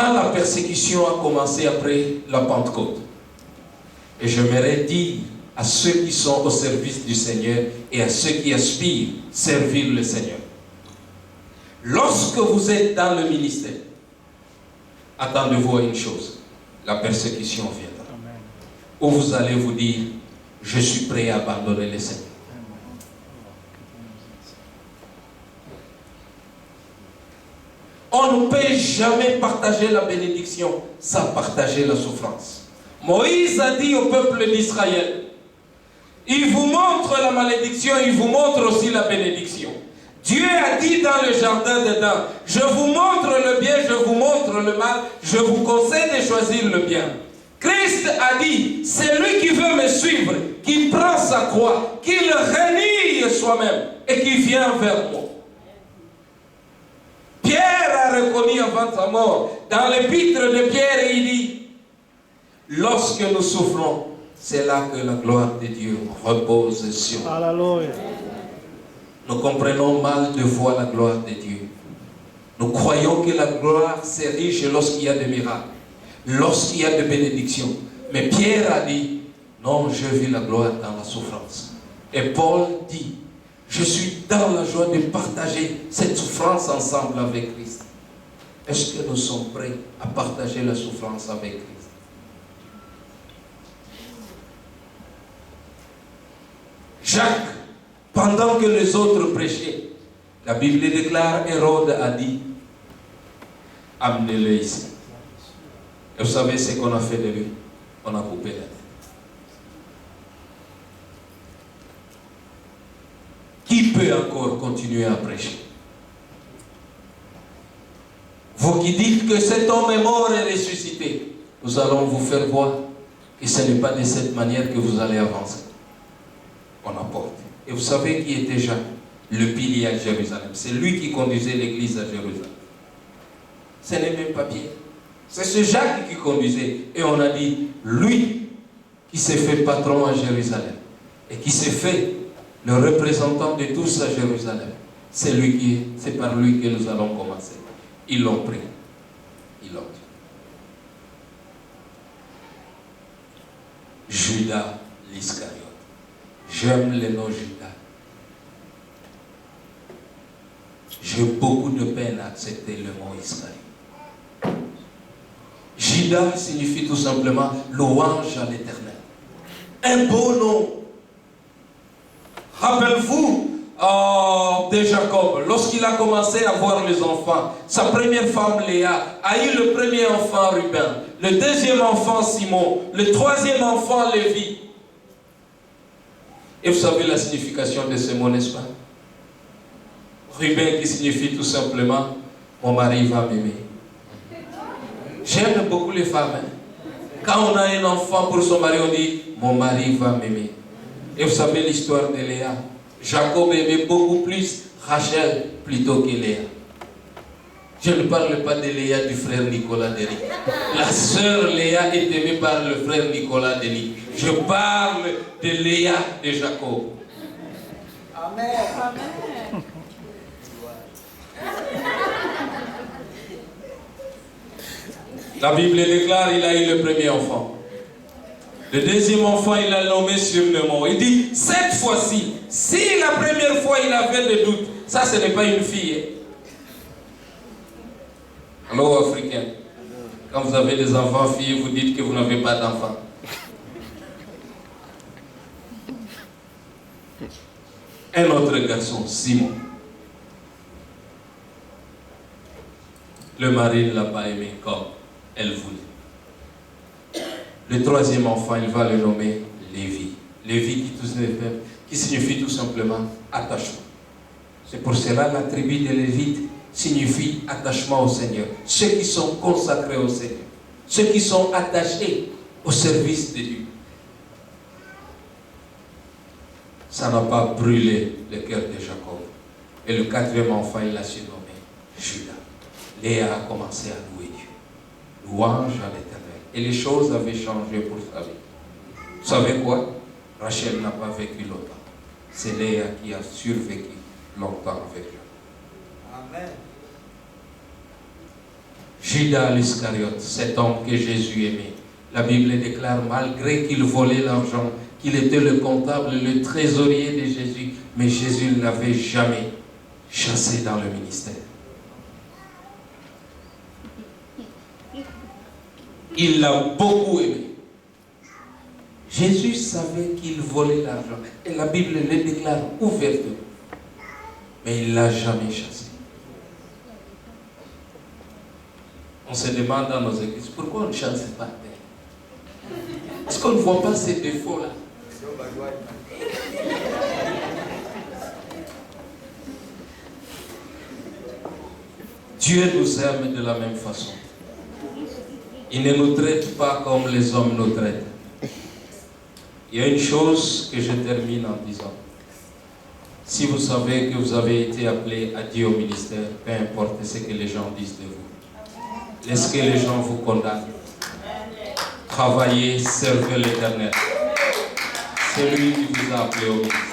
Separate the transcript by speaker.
Speaker 1: quand la persécution a commencé après la Pentecôte, et j'aimerais dire à ceux qui sont au service du Seigneur et à ceux qui aspirent servir le Seigneur, lorsque vous êtes dans le ministère, attendez-vous à une chose, la persécution viendra. Où vous allez vous dire, je suis prêt à abandonner le Seigneur. On ne peut jamais partager la bénédiction sans partager la souffrance. Moïse a dit au peuple d'Israël, il vous montre la malédiction, il vous montre aussi la bénédiction. Dieu a dit dans le jardin d'Éden, je vous montre le bien, je vous montre le mal, je vous conseille de choisir le bien. Christ a dit, c'est lui qui veut me suivre, qui prend sa croix, qui le renie soi-même et qui vient vers moi. Pierre a reconnu avant sa mort, dans l'épître de Pierre, il dit, lorsque nous souffrons, c'est là que la gloire de Dieu repose sur nous.
Speaker 2: Alléluia.
Speaker 1: Nous comprenons mal de fois la gloire de Dieu. Nous croyons que la gloire c'est riche lorsqu'il y a des miracles, lorsqu'il y a des bénédictions. Mais Pierre a dit, non, je vis la gloire dans la souffrance. Et Paul dit, je suis dans la joie de partager cette souffrance ensemble avec Christ. Est-ce que nous sommes prêts à partager la souffrance avec Christ? Jacques, pendant que les autres prêchaient, la Bible déclare, Hérode a dit, amenez-le ici. Et vous savez ce qu'on a fait de lui? On a coupé la tête. Qui peut encore continuer à prêcher? Vous qui dites que cet homme est mort et ressuscité, nous allons vous faire voir que ce n'est pas de cette manière que vous allez avancer. On apporte. Et vous savez qui était Jacques? Le pilier à Jérusalem. C'est lui qui conduisait l'église à Jérusalem. Ce n'est même pas Pierre. C'est ce Jacques qui conduisait. Et on a dit, lui qui s'est fait patron à Jérusalem et qui s'est fait le représentant de tous à Jérusalem, c'est par lui que nous allons commencer. Ils l'ont pris. Ils l'ont dit. Judas l'Iscariote. J'aime le nom Judas. J'ai beaucoup de peine à accepter le mot Iscariote. Judas signifie tout simplement louange à l'Éternel. Un beau nom. Rappelez-vous de Jacob, lorsqu'il a commencé à voir les enfants, sa première femme Léa a eu le premier enfant Ruben, le deuxième enfant Simon, le troisième enfant Lévi. Et vous savez la signification de ce mot, n'est-ce pas? Ruben qui signifie tout simplement mon mari va m'aimer. J'aime beaucoup les femmes. Quand on a un enfant pour son mari, on dit mon mari va m'aimer. Et vous savez l'histoire de Léa. Jacob aimait beaucoup plus Rachel plutôt que Léa. Je ne parle pas de Léa du frère Nicolas Denis. La sœur Léa est aimée par le frère Nicolas Denis. Je parle de Léa de Jacob.
Speaker 3: Amen. Amen.
Speaker 1: La Bible déclare il a eu le premier enfant. Le deuxième enfant, il l'a nommé surnommé. Il dit, cette fois-ci, si la première fois il avait des doutes, ça ce n'est pas une fille. Alors, Africains, quand vous avez des enfants filles, vous dites que vous n'avez pas d'enfants. Un autre garçon, Simon. Le mari ne l'a pas aimé comme elle voulait. Le troisième enfant, il va le nommer Lévi. Lévi qui signifie tout simplement attachement. C'est pour cela la tribu des Lévites signifie attachement au Seigneur. Ceux qui sont consacrés au Seigneur. Ceux qui sont attachés au service de Dieu. Ça n'a pas brûlé le cœur de Jacob. Et le quatrième enfant, il l'a surnommé Judas. Léa a commencé à louer Dieu. Louange à l'Éternel. Et les choses avaient changé pour sa vie. Vous savez quoi? Rachel n'a pas vécu longtemps. C'est Léa qui a survécu longtemps avec lui.
Speaker 3: Amen.
Speaker 1: Judas l'Iscariote, cet homme que Jésus aimait. La Bible déclare, malgré qu'il volait l'argent, qu'il était le comptable, le trésorier de Jésus, mais Jésus ne l'avait jamais chassé dans le ministère. Il l'a beaucoup aimé. Jésus savait qu'il volait l'argent. Et la Bible le déclare ouvertement. Mais il ne l'a jamais chassé. On se demande dans nos églises, pourquoi on ne chasse pas terre? Est-ce qu'on ne voit pas ces défauts-là? Dieu nous aime de la même façon. Il ne nous traite pas comme les hommes nous traitent. Il y a une chose que je termine en disant. Si vous savez que vous avez été appelé à Dieu au ministère, peu importe ce que les gens disent de vous. Laissez que les gens vous condamnent. Travaillez, servez l'Éternel. C'est lui qui vous a appelé au ministère.